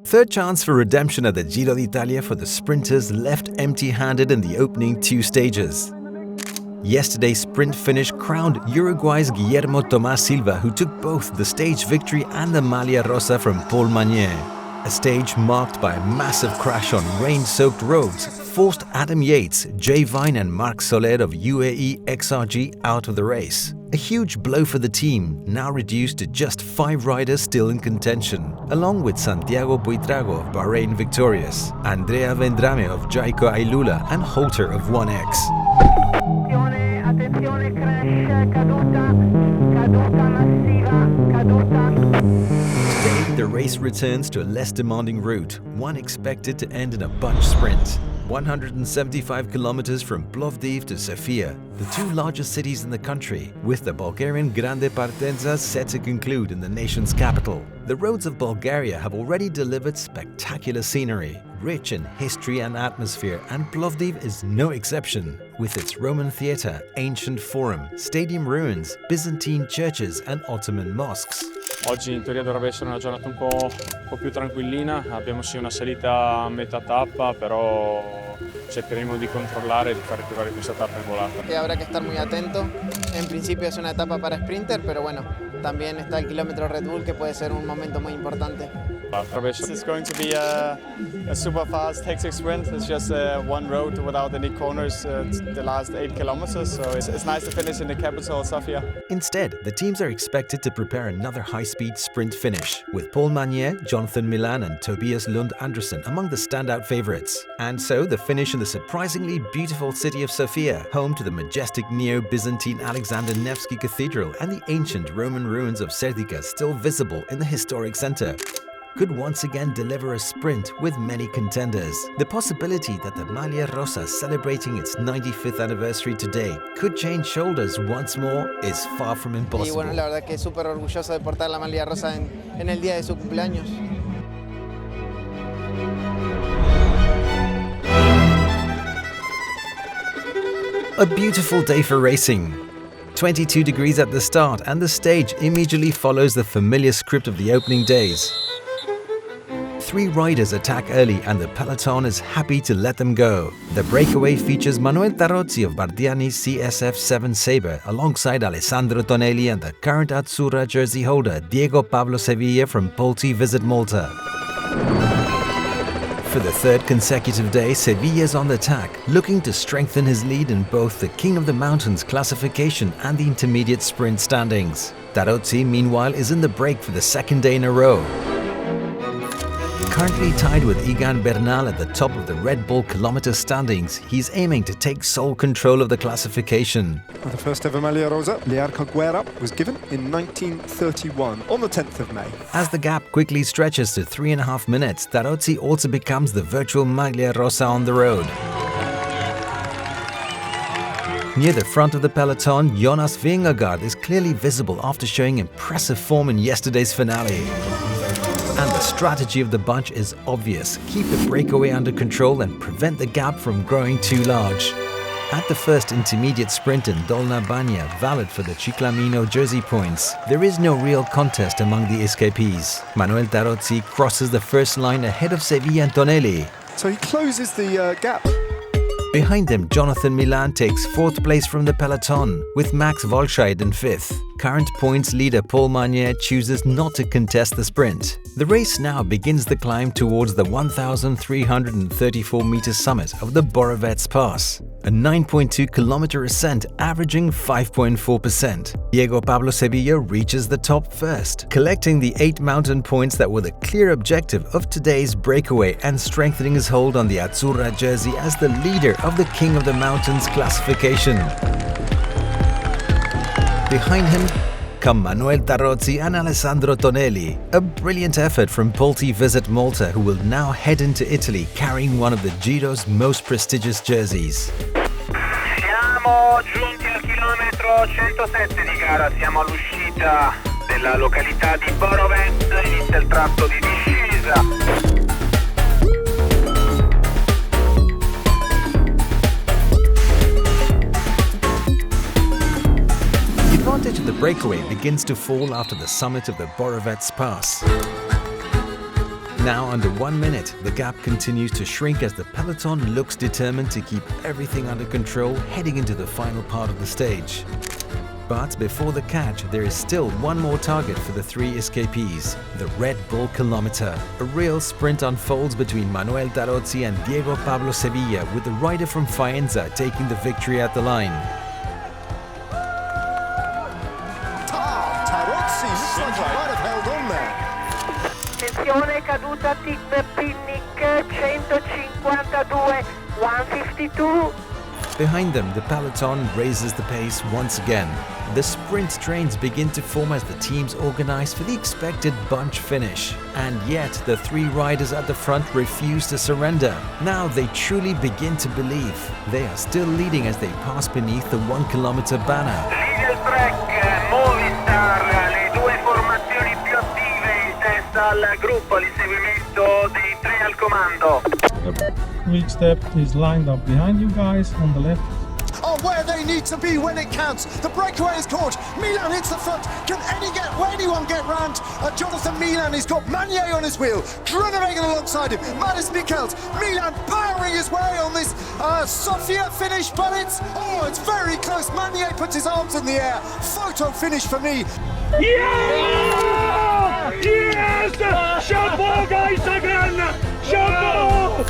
Third chance for redemption at the Giro d'Italia for the sprinters left empty-handed in the opening 2 stages. Yesterday's sprint finish crowned Uruguay's Guillermo Tomás Silva, who took both the stage victory and the Maglia Rosa from Paul Magnier. A stage marked by a massive crash on rain-soaked roads forced Adam Yates, Jay Vine and Marc Soler of UAE XRG out of the race. A huge blow for the team, now reduced to just 5 riders still in contention, along with Santiago Buitrago of Bahrain victorious, Andrea Vendrame of Jayco Ailula and Holter of 1X. Attenzione, crash, caduta massiva, caduta. Today, the race returns to a less demanding route, one expected to end in a bunch sprint. 175 kilometers from Plovdiv to Sofia, the 2 largest cities in the country, with the Bulgarian Grande Partenza set to conclude in the nation's capital. The roads of Bulgaria have already delivered spectacular scenery, rich in history and atmosphere, and Plovdiv is no exception, with its Roman theatre, ancient forum, stadium ruins, Byzantine churches and Ottoman mosques. Oggi in teoria dovrebbe essere una giornata un po' più tranquillina, abbiamo sì una salita a metà tappa, però cercheremo di controllare e di far arrivare questa tappa in volata. Que habrá que estar muy atento. En principio es una etapa para sprinter, pero bueno, también está el kilómetro Red Bull que puede ser un momento muy importante. This is going to be a super fast, hectic sprint. It's just one road without any corners the last 8 kilometers, so it's nice to finish in the capital, Sofia. Instead, the teams are expected to prepare another high-speed sprint finish, with Paul Magnier, Jonathan Milan and Tobias Lund Andersen among the standout favourites. And so the finish in the surprisingly beautiful city of Sofia, home to the majestic Neo-Byzantine Alexander Nevsky Cathedral and the ancient Roman ruins of Serdica still visible in the historic centre, could once again deliver a sprint with many contenders. The possibility that the Maglia Rosa celebrating its 95th anniversary today could change shoulders once more is far from impossible. Y bueno, la verdad que es súper orgulloso de portar la Maglia Rosa en el día de su cumpleaños. A beautiful day for racing. 22 degrees at the start, and the stage immediately follows the familiar script of the opening days. 3 riders attack early and the peloton is happy to let them go. The breakaway features Manuel Tarozzi of Bardiani's CSF7 Sabre alongside Alessandro Tonelli and the current Azzurra jersey holder Diego Pablo Sevilla from Team Visma Malta. For the 3rd consecutive day, Sevilla's on the attack, looking to strengthen his lead in both the King of the Mountains classification and the intermediate sprint standings. Tarozzi, meanwhile, is in the break for the 2nd day in a row. Currently tied with Egan Bernal at the top of the Red Bull kilometer standings, he's aiming to take sole control of the classification. The first ever Maglia Rosa, Learco Guerra, was given in 1931 on the 10th of May. As the gap quickly stretches to 3.5 minutes, Tarozzi also becomes the virtual Maglia Rosa on the road. Near the front of the peloton, Jonas Vingegaard is clearly visible after showing impressive form in yesterday's finale. And the strategy of the bunch is obvious: keep the breakaway under control and prevent the gap from growing too large. At the first intermediate sprint in Dolna Banja, valid for the Ciclamino jersey points, there is no real contest among the escapees. Manuel Tarozzi crosses the first line ahead of Sevilla and Tonelli. So he closes the gap. Behind them, Jonathan Milan takes 4th place from the peloton, with Max Volscheid in 5th. Current points leader Paul Magnier chooses not to contest the sprint. The race now begins the climb towards the 1,334-meter summit of the Borovets Pass, a 9.2-kilometer ascent averaging 5.4%. Diego Pablo Sevilla reaches the top first, collecting the 8 mountain points that were the clear objective of today's breakaway and strengthening his hold on the Azzurra jersey as the leader of the King of the Mountains classification. Behind him come Manuel Tarozzi and Alessandro Tonelli, a brilliant effort from Team Visma Malta, who will now head into Italy carrying one of the Giro's most prestigious jerseys. Siamo giunti al chilometro 107 di gara, siamo all'uscita della località di Borovets, inizia il tratto di discesa. The advantage of the breakaway begins to fall after the summit of the Borovets Pass. Now under 1 minute, the gap continues to shrink as the peloton looks determined to keep everything under control heading into the final part of the stage. But before the catch, there is still one more target for the three escapees, the Red Bull kilometer. A real sprint unfolds between Manuel Tarozzi and Diego Pablo Sevilla, with the rider from Faenza taking the victory at the line. Tarozzi looks like he might have held on there. Attenzione, caduta Team Pinnick, 152, 152. Behind them, the peloton raises the pace once again. The sprint trains begin to form as the teams organize for the expected bunch finish. And yet, the three riders at the front refuse to surrender. Now they truly begin to believe. They are still leading as they pass beneath the 1 kilometer banner. Lead il track, Movistar, le due formazioni più attive in testa al gruppo, l'inseguimento dei tre al comando. Quick Step is lined up behind you guys on the left. Oh, where they need to be when it counts. The breakaway is caught. Milan hits the front. Can anyone get round? Jonathan Milan, he's got Magnier on his wheel. Groenewegen alongside him. Matis Mikkels. Milan powering his way on this Sofia finish, but it's very close. Magnier puts his arms in the air. Photo finish for me. Yeah! Yes! Chapeau, guys, again! Chapeau!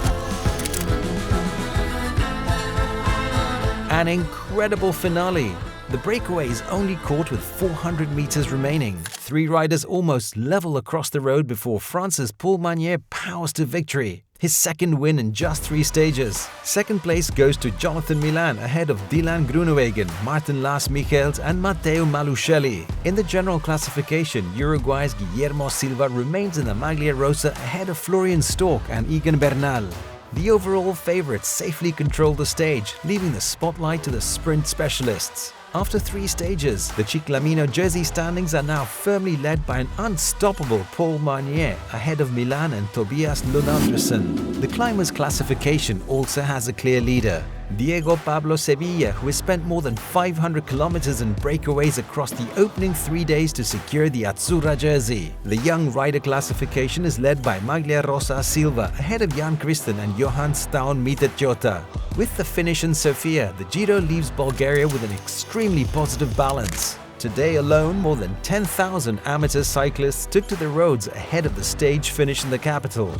An incredible finale. The breakaway is only caught with 400 meters remaining. Three riders almost level across the road before France's Paul Magnier powers to victory. His second win in just 3 stages. Second place goes to Jonathan Milan ahead of Dylan Groenewegen, Martin Lars Michels and Matteo Malucelli. In the general classification, Uruguay's Guillermo Silva remains in the Maglia Rosa ahead of Florian Stork and Egan Bernal. The overall favorites safely control the stage, leaving the spotlight to the sprint specialists. After 3 stages, the Ciclamino jersey standings are now firmly led by an unstoppable Paul Magnier ahead of Milan and Tobias Lund-Andersen. The climbers' classification also has a clear leader. Diego Pablo Sevilla, who has spent more than 500 kilometers in breakaways across the opening 3 days to secure the Azzurra jersey. The young rider classification is led by Maglia Rosa Silva ahead of Jan Christen and Johan Staun Mitet-Jota. With the finish in Sofia, the Giro leaves Bulgaria with an extremely positive balance. Today alone, more than 10,000 amateur cyclists took to the roads ahead of the stage finish in the capital.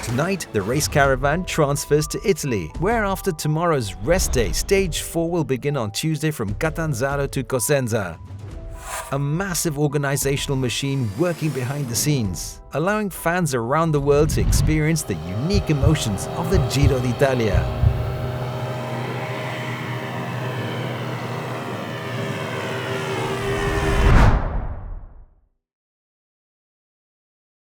Tonight, the race caravan transfers to Italy, where after tomorrow's rest day, Stage 4 will begin on Tuesday from Catanzaro to Cosenza. A massive organizational machine working behind the scenes, allowing fans around the world to experience the unique emotions of the Giro d'Italia.